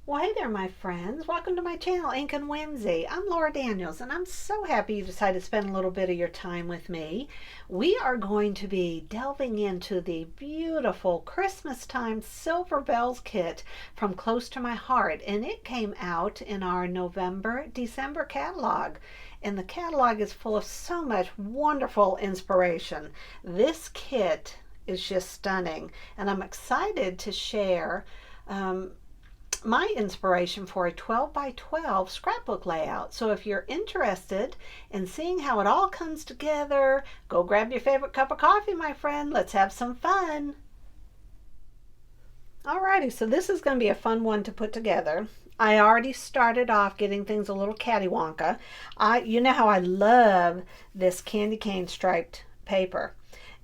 Well, hey there, my friends. Welcome to my channel, InknWhimsy. I'm Laura Daniels, and I'm so happy you decided to spend a little bit of your time with me. We are going to be delving into the beautiful Christmas time Silver Bells kit from Close to My Heart, and it came out in our November-December catalog. And the catalog is full of so much wonderful inspiration. This kit is just stunning, and I'm excited to share my inspiration for a 12 by 12 scrapbook layout. So if you're interested in seeing how it all comes together, go grab your favorite cup of coffee, my friend. Let's have some fun. Alrighty, so this is going to be a fun one to put together. I already started off getting things a little catty-wonka. You know how I love this candy cane striped paper.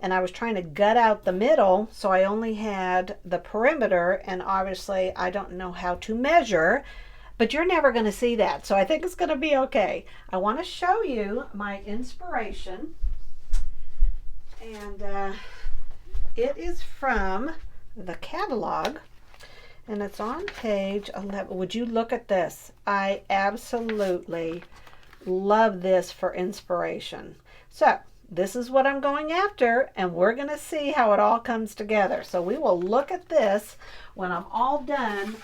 And I was trying to gut out the middle, so I only had the perimeter, and obviously I don't know how to measure, but you're never going to see that, so I think it's going to be okay. I want to show you my inspiration, and it is from the catalog, and it's on page 11. Would you look at this? I absolutely love this for inspiration. So this is what I'm going after, and we're going to see how it all comes together. So we will look at this when I'm all done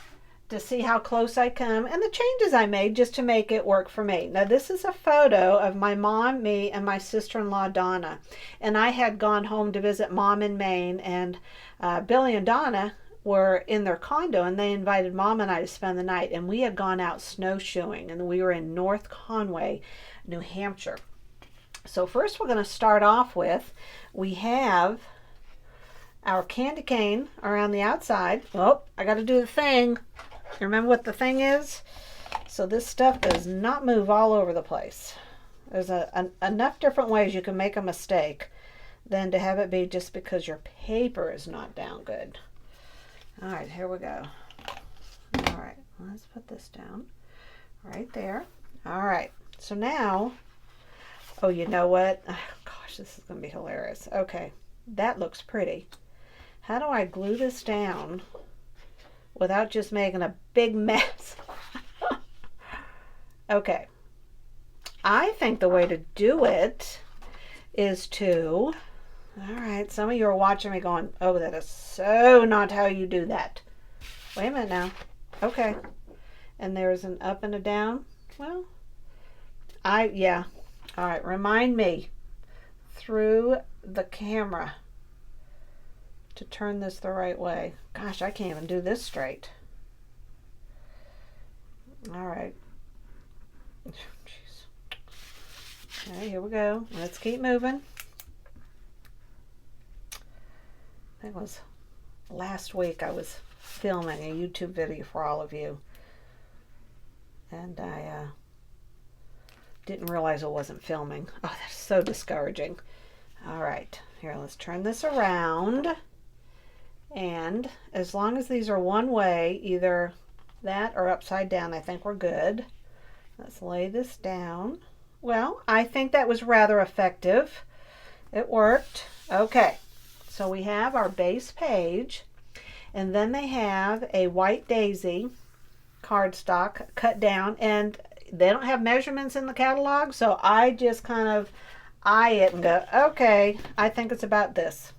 to see how close I come and the changes I made just to make it work for me. Now this is a photo of my mom, me, and my sister-in-law Donna. And I had gone home to visit mom in Maine, and Billy and Donna were in their condo, and they invited mom and I to spend the night. And we had gone out snowshoeing, and we were in North Conway, New Hampshire. So first we're going to start off with, we have our candy cane around the outside. Oh, I got to do the thing. You remember what the thing is? So this stuff does not move all over the place. There's enough different ways you can make a mistake than to have it be just because your paper is not down good. All right, here we go. All right, let's put this down right there. All right, so now, oh, you know what? Oh, gosh, this is going to be hilarious. Okay, that looks pretty. How do I glue this down without just making a big mess? Okay, I think the way to do it is to, all right, some of you are watching me going, oh, that is so not how you do that. Wait a minute now. Okay, and there's an up and a down. Well, yeah. All right, remind me through the camera to turn this the right way. Gosh, I can't even do this straight. All right. Jeez. Okay, here we go. Let's keep moving. I think it was last week I was filming a YouTube video for all of you, and I didn't realize I wasn't filming. Oh, that's so discouraging. All right, here, let's turn this around. And as long as these are one way, either that or upside down, I think we're good. Let's lay this down. Well, I think that was rather effective. It worked. Okay, so we have our base page, and then they have a white daisy cardstock cut down, and they don't have measurements in the catalog, so I just kind of eye it and go, okay, I think it's about this,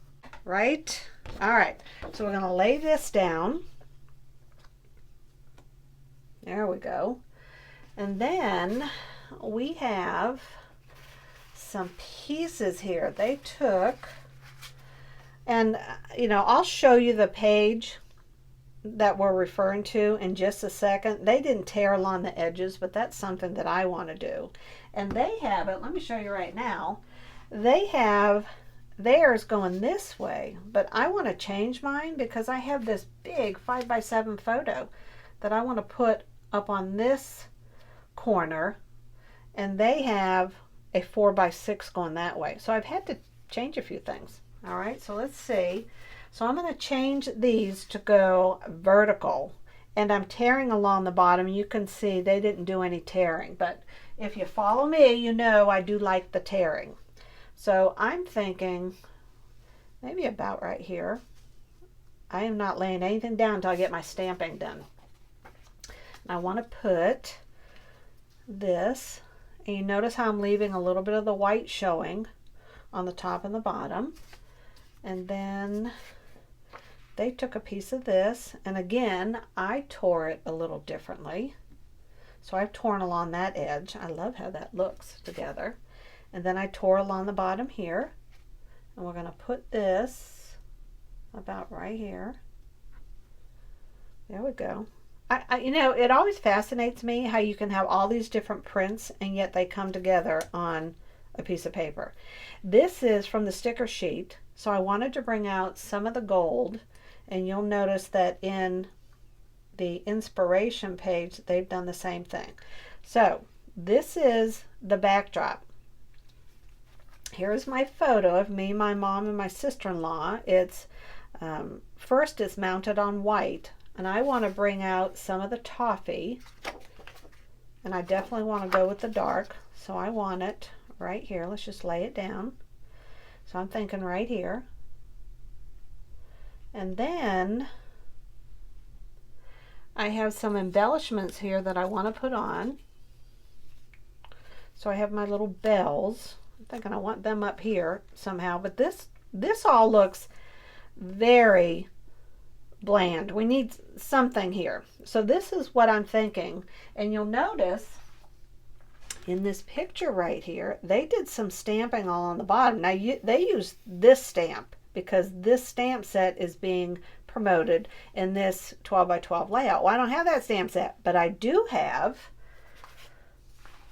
right? All right, so we're going to lay this down. There we go. And then we have some pieces here they took, and you know, I'll show you the page that we're referring to in just a second. They didn't tear along the edges, but that's something that I want to do. And they have it, let me show you right now. They have theirs going this way, but I want to change mine because I have this big 5x7 photo that I want to put up on this corner, and they have a 4x6 going that way. So I've had to change a few things. All right, so let's see. So I'm going to change these to go vertical, and I'm tearing along the bottom. You can see they didn't do any tearing, but if you follow me, you know I do like the tearing. So I'm thinking maybe about right here. I am not laying anything down until I get my stamping done. I want to put this, and you notice how I'm leaving a little bit of the white showing on the top and the bottom. And then they took a piece of this, and again, I tore it a little differently. So I've torn along that edge. I love how that looks together. And then I tore along the bottom here, and we're going to put this about right here. There we go. You know, it always fascinates me how you can have all these different prints and yet they come together on a piece of paper. This is from the sticker sheet, so I wanted to bring out some of the gold, and you'll notice that in the inspiration page they've done the same thing. So this is the backdrop. Here's my photo of me, my mom, and my sister-in-law. It's first it's mounted on white, and I want to bring out some of the toffee, and I definitely want to go with the dark, so I want it right here. Let's just lay it down. So I'm thinking right here. And then I have some embellishments here that I want to put on. So I have my little bells. I'm thinking I want them up here somehow, but this all looks very bland. We need something here. So this is what I'm thinking. And you'll notice in this picture right here, they did some stamping all on the bottom. Now they used this stamp because this stamp set is being promoted in this 12 by 12 layout. Well, I don't have that stamp set, but I do have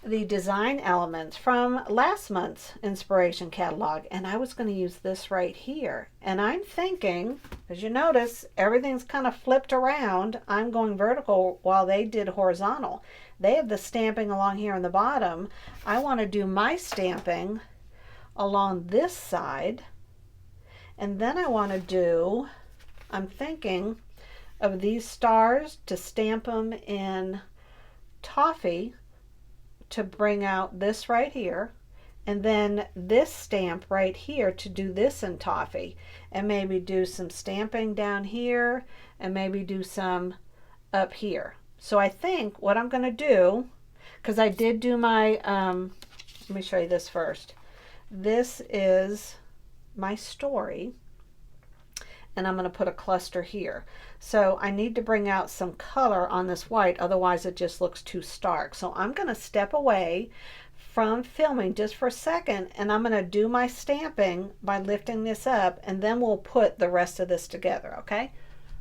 the design elements from last month's inspiration catalog, and I was going to use this right here. And I'm thinking, as you notice, everything's kind of flipped around. I'm going vertical while they did horizontal. They have the stamping along here on the bottom. I want to do my stamping along this side, and then I want to do, I'm thinking of these stars to stamp them in toffee to bring out this right here, and then this stamp right here to do this in toffee, and maybe do some stamping down here and maybe do some up here. So I think what I'm going to do, because I did do my let me show you this first. This is my story, and I'm going to put a cluster here. So I need to bring out some color on this white, otherwise it just looks too stark. So I'm going to step away from filming just for a second, and I'm going to do my stamping by lifting this up, and then we'll put the rest of this together, okay?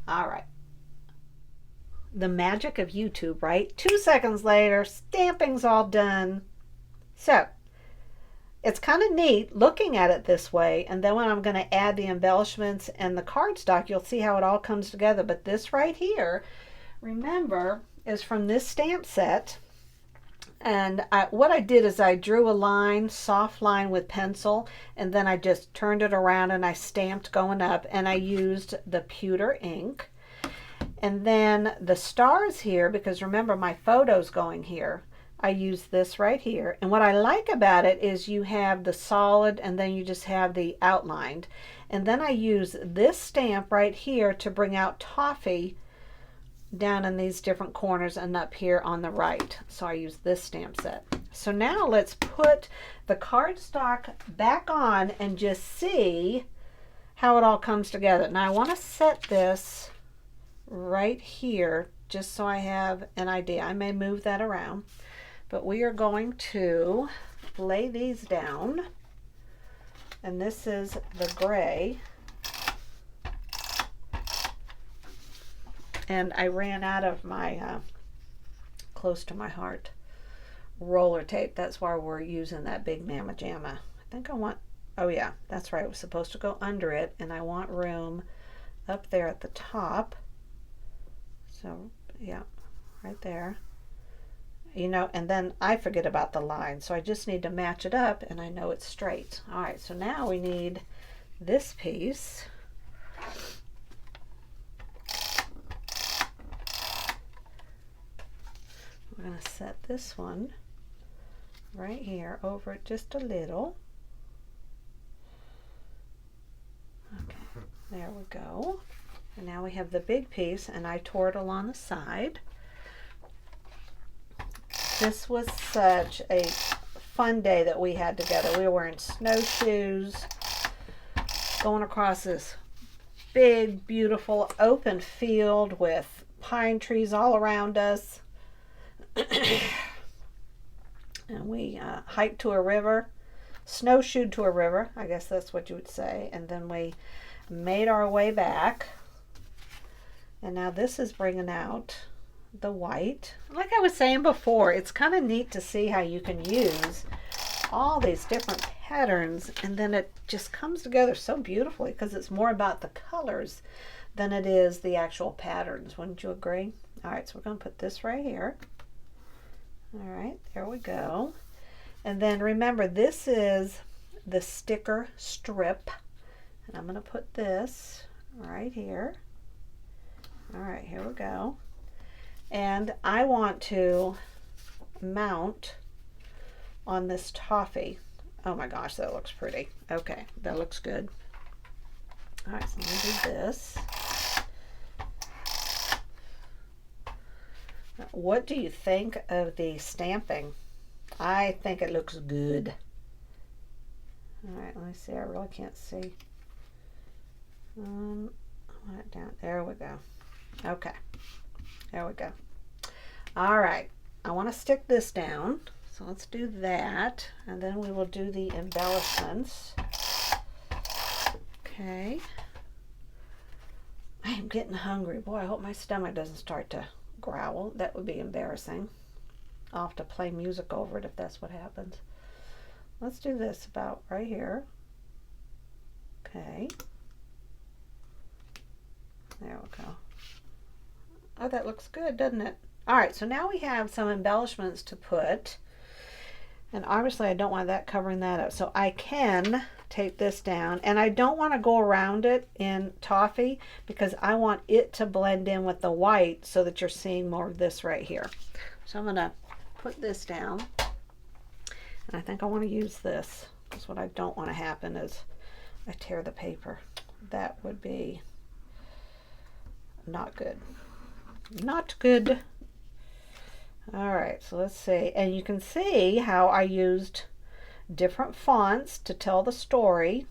All right. The magic of YouTube, right? 2 seconds later, stamping's all done. So it's kind of neat looking at it this way, and then when I'm going to add the embellishments and the cardstock, you'll see how it all comes together. But this right here, remember, is from this stamp set. And what I did is I drew a line, soft line with pencil, and then I just turned it around and I stamped going up, and I used the pewter ink. And then the stars here, because remember my photo's going here, I use this right here. And what I like about it is you have the solid and then you just have the outlined. And then I use this stamp right here to bring out toffee down in these different corners and up here on the right. So I use this stamp set. So now let's put the cardstock back on and just see how it all comes together. Now I want to set this right here just so I have an idea. I may move that around. But we are going to lay these down, and this is the gray, and I ran out of my close to my heart roller tape. That's why we're using that big Mama Jamma. I think I want, oh yeah, that's right, it was supposed to go under it, and I want room up there at the top. So yeah, right there. You know, and then I forget about the line, so I just need to match it up and I know it's straight. All right, so now we need this piece. We're going to set this one right here over it just a little. Okay, there we go. And now we have the big piece, and I tore it along the side. This was such a fun day that we had together. We were wearing snowshoes, going across this big, beautiful open field with pine trees all around us. And we hiked to a river, snowshoed to a river, I guess that's what you would say. And then we made our way back. And now this is bringing out the white. Like I was saying before, it's kind of neat to see how you can use all these different patterns and then it just comes together so beautifully because it's more about the colors than it is the actual patterns. Wouldn't you agree? All right, so we're going to put this right here. All right, there we go. And then remember, this is the sticker strip. And I'm going to put this right here. All right, here we go. And I want to mount on this toffee. Oh my gosh, that looks pretty. Okay, that looks good. All right, so let me do this. What do you think of the stamping? I think it looks good. All right, let me see. I really can't see. Down. There we go. Okay, there we go. All right, I want to stick this down. So let's do that, and then we will do the embellishments. Okay. I am getting hungry. Boy, I hope my stomach doesn't start to growl. That would be embarrassing. I'll have to play music over it if that's what happens. Let's do this about right here. Okay. There we go. Oh, that looks good, doesn't it? All right, so now we have some embellishments to put. And obviously I don't want that covering that up. So I can take this down. And I don't want to go around it in toffee because I want it to blend in with the white so that you're seeing more of this right here. So I'm going to put this down. And I think I want to use this because what I don't want to happen is I tear the paper. That would be not good. Not good. All right, so let's see. And you can see how I used different fonts to tell the story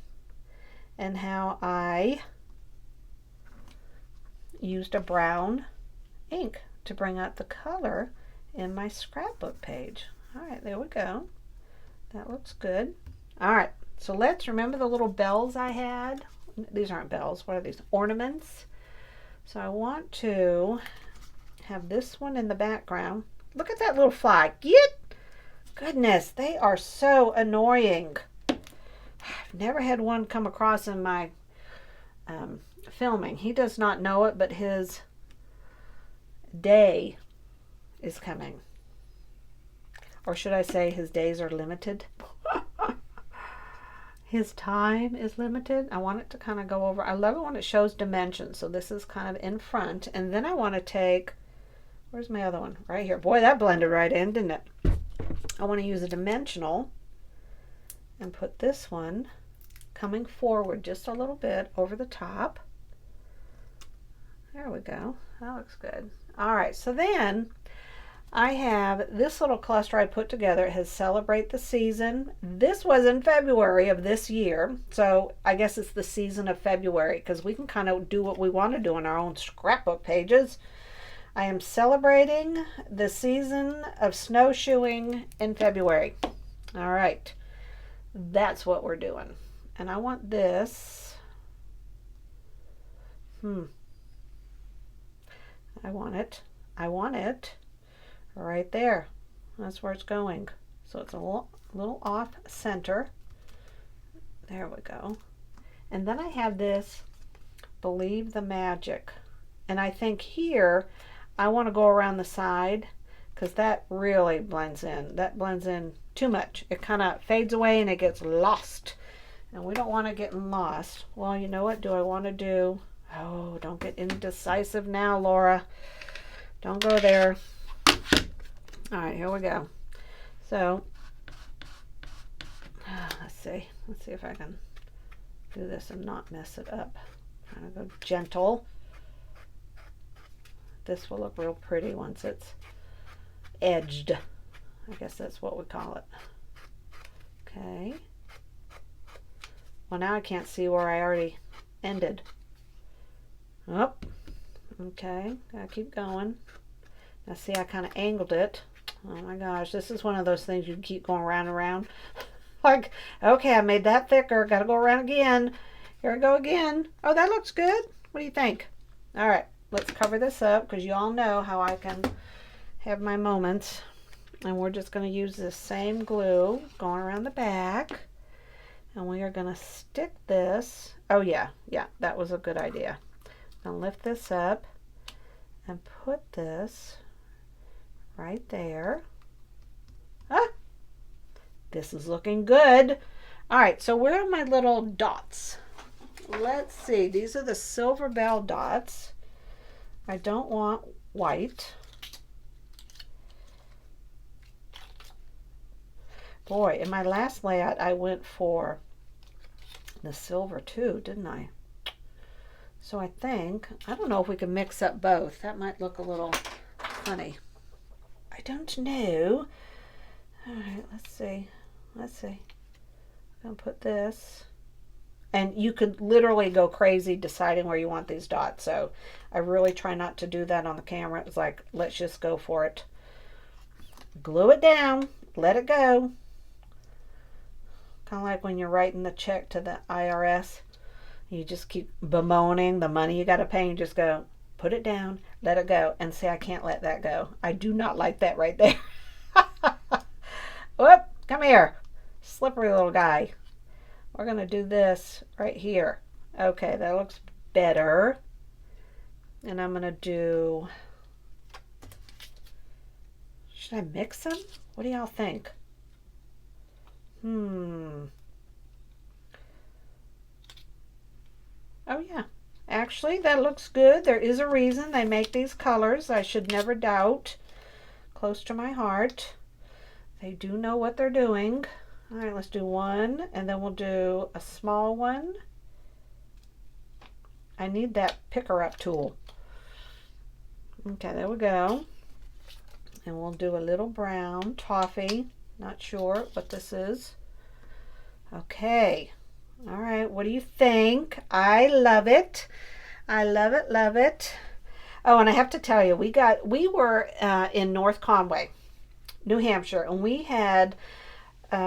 and how I used a brown ink to bring out the color in my scrapbook page. All right, there we go. That looks good. All right, so let's remember the little bells I had. These aren't bells. What are these? Ornaments. So I want to have this one in the background. Look at that little fly. Get! Goodness, they are so annoying. I've never had one come across in my filming. He does not know it, but his day is coming. Or should I say his days are limited? His time is limited. I want it to kind of go over. I love it when it shows dimensions. So this is kind of in front. And then I want to take, where's my other one? Right here. Boy, that blended right in, didn't it? I want to use a dimensional and put this one coming forward just a little bit over the top. There we go. That looks good. All right, so then I have this little cluster I put together. It has Celebrate the Season. This was in February of this year, so I guess it's the season of February because we can kind of do what we want to do in our own scrapbook pages. I am celebrating the season of snowshoeing in February. All right, that's what we're doing. And I want this. I want it right there. That's where it's going. So it's a little off center. There we go. And then I have this Believe the Magic. And I think here I want to go around the side because that really blends in. That blends in too much. It kind of fades away and it gets lost. And we don't want to get lost. Well, you know what do I want to do? Oh, don't get indecisive now, Laura. Don't go there. All right, here we go. So, let's see if I can do this and not mess it up. I'm trying to go gentle. This will look real pretty once it's edged. I guess that's what we call it. Okay. Well, now I can't see where I already ended. Oh, okay. Gotta keep going. Now see, I kind of angled it. Oh my gosh, this is one of those things you can keep going around and around. Like, okay, I made that thicker. Gotta go around again. Here I go again. Oh, that looks good. What do you think? All right, let's cover this up because you all know how I can have my moments. And we're just going to use this same glue going around the back. And we are going to stick this. Oh, yeah, that was a good idea. I'm going to lift this up and put this right there. Ah, this is looking good. All right, so where are my little dots? Let's see. These are the silver bell dots. I don't want white. Boy, in my last layout, I went for the silver too, didn't I? So I think, I don't know if we can mix up both. That might look a little funny. I don't know. All right, let's see. Let's see. I'm going to put this. And you could literally go crazy deciding where you want these dots. So I really try not to do that on the camera. It's like, let's just go for it. Glue it down. Let it go. Kind of like when you're writing the check to the IRS. You just keep bemoaning the money you got to pay. You just go, put it down, let it go. And see, I can't let that go. I do not like that right there. Whoop, come here. Slippery little guy. We're going to do this right here. Okay, that looks better. And I'm going to do... Should I mix them? What do y'all think? Oh yeah, actually that looks good. There is a reason they make these colors. I should never doubt. Close to my heart. They do know what they're doing. All right, let's do one, and then we'll do a small one. I need that picker up tool. Okay, there we go. And we'll do a little brown toffee. Not sure what this is. Okay. All right. What do you think? I love it. I love it. Love it. Oh, and I have to tell you, we were in North Conway, New Hampshire, and we had we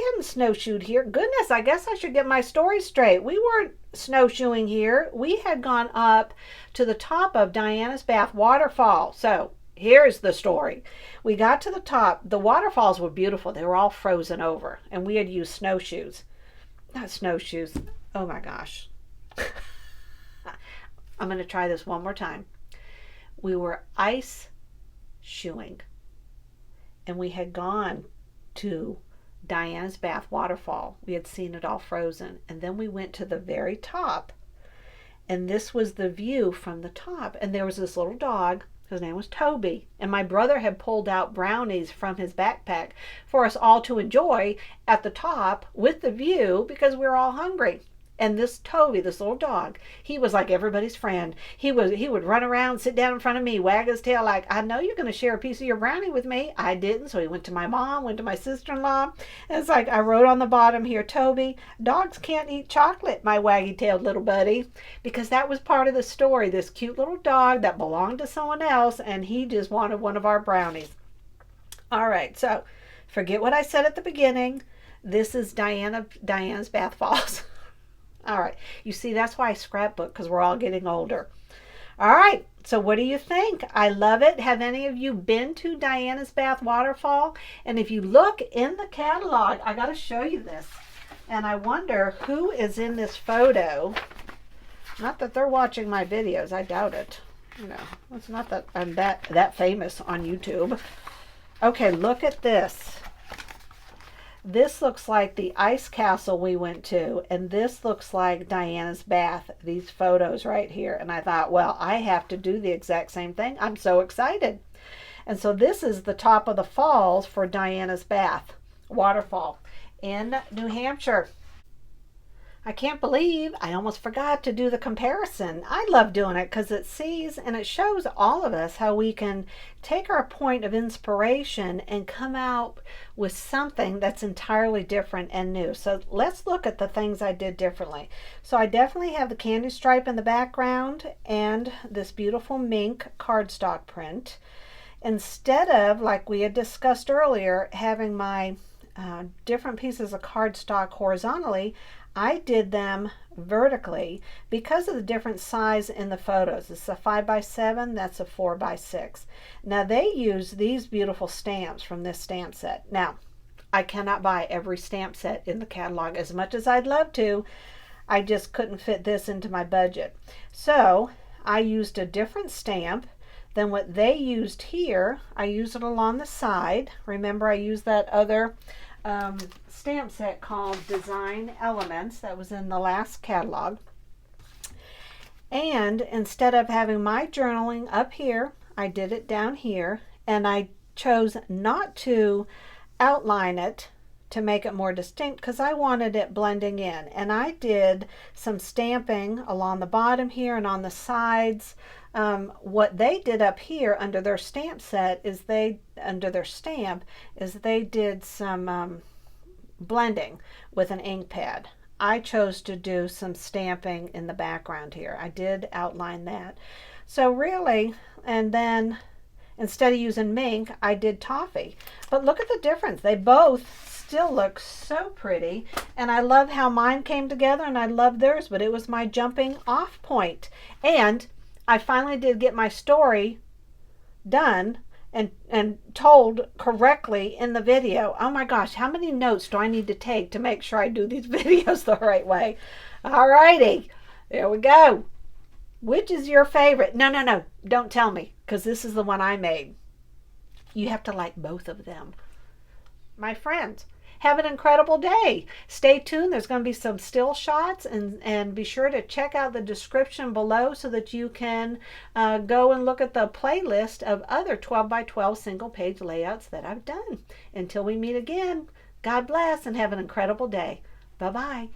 hadn't snowshoed here. Goodness, I guess I should get my story straight. We weren't snowshoeing here. We had gone up to the top of Diana's Bath waterfall. So here's the story. We got to the top. The waterfalls were beautiful. They were all frozen over, and we had used snowshoes. Not snowshoes. Oh my gosh. I'm going to try this one more time. We were ice shoeing, and we had gone to Diana's Bath waterfall. We had seen it all frozen, and then we went to the very top, and this was the view from the top, and there was this little dog. His name was Toby, and my brother had pulled out brownies from his backpack for us all to enjoy at the top with the view because we were all hungry. And this Toby, this little dog, he was like everybody's friend. He would run around, sit down in front of me, wag his tail like, I know you're going to share a piece of your brownie with me. I didn't, so he went to my mom, went to my sister-in-law. And it's like I wrote on the bottom here, Toby, dogs can't eat chocolate, my waggy-tailed little buddy. Because that was part of the story, this cute little dog that belonged to someone else, and he just wanted one of our brownies. All right, so forget what I said at the beginning. This is Diana's Bath Falls. All right, you see, that's why I scrapbook, because we're all getting older. All right, so what do you think? I love it. Have any of you been to Diana's Bath Waterfall? And if you look in the catalog, I got to show you this. And I wonder who is in this photo. Not that they're watching my videos. I doubt it. No, it's not that I'm that famous on YouTube. Okay, look at this. This looks like the ice castle we went to, and this looks like Diana's Bath, these photos right here. And I thought, well, I have to do the exact same thing. I'm so excited. And so this is the top of the falls for Diana's Bath waterfall in New Hampshire. I can't believe I almost forgot to do the comparison. I love doing it because it sees and it shows all of us how we can take our point of inspiration and come out with something that's entirely different and new. So let's look at the things I did differently. So I definitely have the candy stripe in the background and this beautiful mink cardstock print. Instead of, like we had discussed earlier, having my different pieces of cardstock horizontally, I did them vertically because of the different size in the photos. This is a 5x7, that's a 4x6. Now they use these beautiful stamps from this stamp set. Now, I cannot buy every stamp set in the catalog as much as I'd love to. I just couldn't fit this into my budget. So I used a different stamp than what they used here. I used it along the side. Remember, I used that other stamp set called Design Elements that was in the last catalog. And instead of having my journaling up here, I did it down here, and I chose not to outline it to make it more distinct because I wanted it blending in. And I did some stamping along the bottom here and on the sides. What they did up here under their stamp set is they did some blending with an ink pad. I chose to do some stamping in the background here. I did outline that. So really, and then instead of using mink, I did toffee. But look at the difference. They both still look so pretty, and I love how mine came together, and I love theirs, but it was my jumping off point. And I finally did get my story done and told correctly in the video. Oh my gosh, how many notes do I need to take to make sure I do these videos the right way? Alrighty, there we go. Which is your favorite? No, don't tell me, because this is the one I made. You have to like both of them. My friends, have an incredible day. Stay tuned. There's going to be some still shots, and be sure to check out the description below so that you can go and look at the playlist of other 12x12 single page layouts that I've done. Until we meet again, God bless and have an incredible day. Bye-bye.